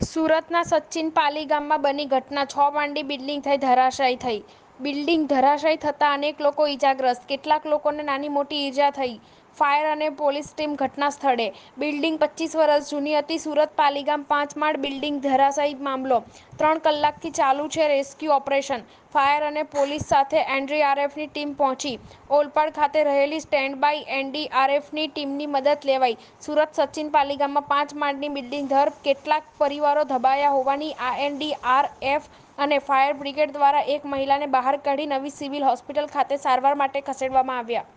સુરતના સચિન પાલી ગામમાં બની ઘટના 6 માળની બિલ્ડિંગ થઈ ધરાશાયી થઈ. બિલ્ડિંગ ધરાશાયી થતાં અનેક લોકો ઈજાગ્રસ્ત, કેટલાક લોકોને નાની મોટી ઈજા થઈ. ફાયર અને પોલીસ ટીમ ઘટના સ્થળે. બિલ્ડિંગ 25 વર્ષ જૂની હતી. સુરત પાલીગામ 5 માળ બિલ્ડિંગ ધરાશાયી મામલો. 3 કલાકથી ચાલુ છે રેસ્ક્યુ ઓપરેશન. ફાયર અને પોલીસ સાથે એનડીઆરએફની ટીમ પહોંચી. ઓલપાડ ખાતે રહેલી સ્ટેન્ડ બાય એનડીઆરએફની ટીમની મદદ લેવાઈ. સુરત સચિન પાલીગામમાં 5 માળની બિલ્ડિંગ ધર કેટલાક પરિવારો ધબાયા હોવાની એનડીઆરએફ અને ફાયર બ્રિગેડ દ્વારા એક મહિલાને બહાર કાઢી નવી સિવિલ હોસ્પિટલ ખાતે સારવાર માટે ખસેડવામાં આવ્યા.